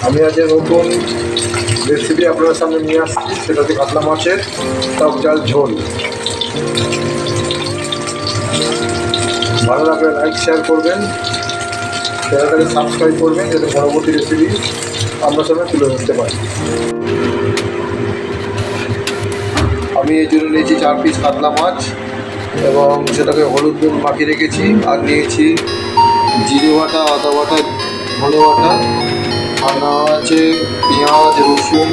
আমি আজ নতুন রেসিপি আপনার সামনে নিয়ে আসছি, সেটা হচ্ছে কাতলা মাছের টক ডাল ঝোল। ভালো লাগলে লাইক শেয়ার করবেন, চ্যানেলটাকে সাবস্ক্রাইব করবেন, যাতে পরবর্তী রেসিপি আপনার সামনে তুলে ধরতে পারি। আমি এই জন্য নিয়েছি 4 পিস কাতলা মাছ এবং সেটাকে হলুদ নুন মাখিয়ে রেখেছি। আর নিয়েছি জিরে বাটা, আদা বাটা, ধনে বাটা, আর নেওয়া আছে পেঁয়াজ, রসুন,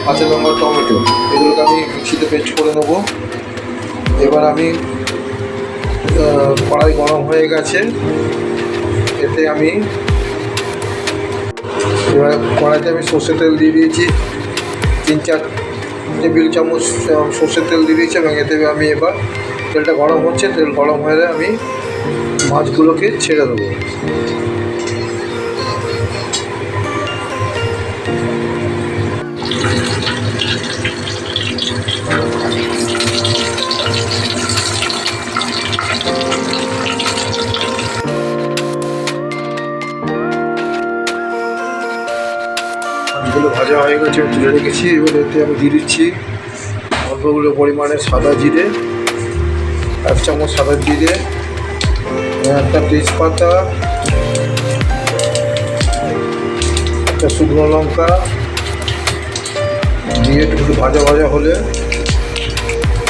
কাঁচা লঙ্কা, টমেটো। এগুলোকে আমি মিক্সিতে পেস্ট করে নেবো। এবার আমি কড়াই গরম হয়ে গেছে, এতে আমি এবার কড়াইতে আমি সর্ষের তেল দিয়ে দিয়েছি, 3-4 টেবিল চামচ সর্ষের তেল দিয়ে দিয়েছি এবং এতে আমি এবার তেলটা গরম হচ্ছে, তেল গরম হয়ে আমি মাছগুলোকে ছেড়ে দেবো। মাছগুলো ভাজা হয়ে গেছে, তুলে রেখেছি। এবার এতে আমি দিয়ে দিচ্ছি অল্পগুলো পরিমাণে সাদা জিরে, 1 চামচ সাদা জিরে, একটা তেজপাতা, একটা শুকনো লঙ্কা দিয়ে একটু ভাজা ভাজা হলে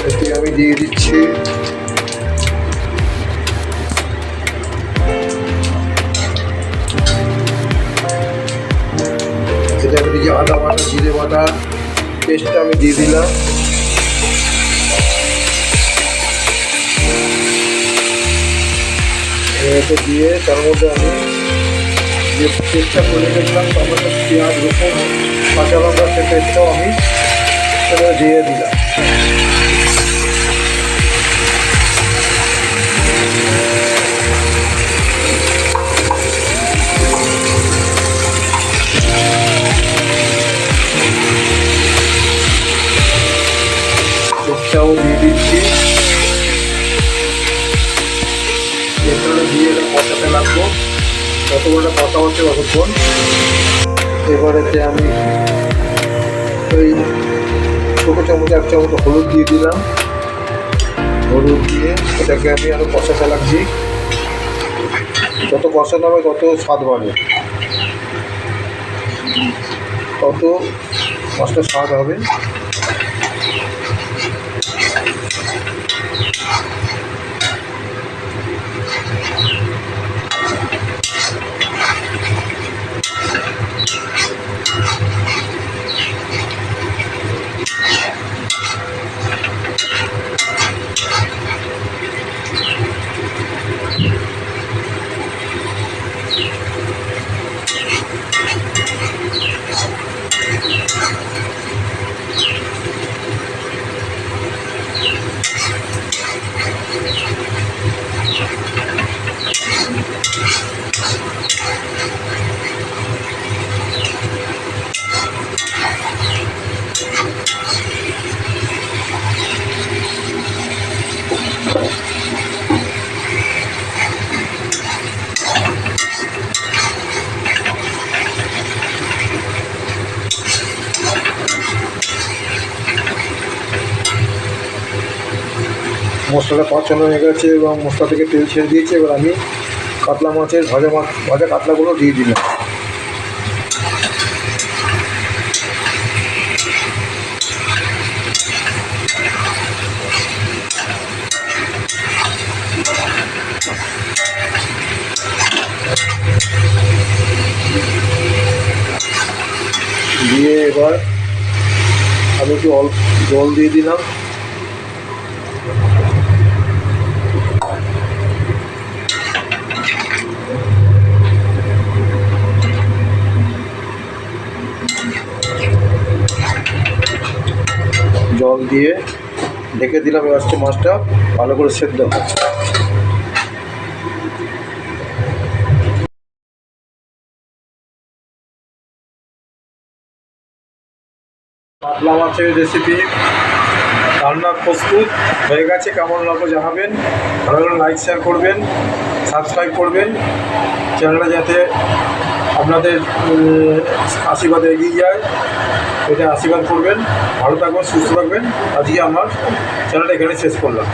এতে আমি দিয়ে দিচ্ছি এতে আমি দিচ্ছি আদা বাটা, জিরে বাটা পেস্টটা আমি দিয়ে দিলাম। এতে দিয়ে তার মধ্যে আমি যে পেস্টটা করে রেখেছিলাম, টমেটো, পেঁয়াজ, রসুন, কাঁচা লঙ্কা, সে পেস্টটাও আমি সেটা দিয়ে দিলাম। পেস্টটাও দিয়ে দিচ্ছি, পেস্টটা দিয়ে কষাতে লাগবো, যতক্ষণটা কষা হচ্ছে ততক্ষণ। এবারেতে আমি ওই ছোটো চামচ 1 চামচ হলুদ দিয়ে দিলাম। হলুদ দিয়ে এটাকে আমি আরও কষাতে লাগছি, যত কষানো হবে তত স্বাদ বাড়ে, তত মাছটা স্বাদ হবে। মশলাটা কষানো হয়ে গেছে এবং মশলা থেকে তেল ছেড়ে দিয়েছে। এবার আমি কাতলা মাছের ভাজা কাতলাগুলো দিয়ে দিলাম। দিয়ে এবার আমি একটু অল্প জল দিয়ে দিলাম। জল দিয়ে ঢেকে দিলাম, এবার মাছটা ভালো করে সেদ্ধ হয়। কাতলা মাছের রেসিপি রান্না প্রস্তুত হয়ে গেছে। কেমন লাগলো জানাবেন, ভালো লাগলে লাইক শেয়ার করবেন, সাবস্ক্রাইব করবেন, চ্যানেলটা যাতে আপনাদের আশীর্বাদে এগিয়ে যায়, এটা আশীর্বাদ করবেন। ভালো থাকবেন, সুস্থ থাকবেন। আজকে আমার চ্যানেলটা এখানে শেষ করলাম।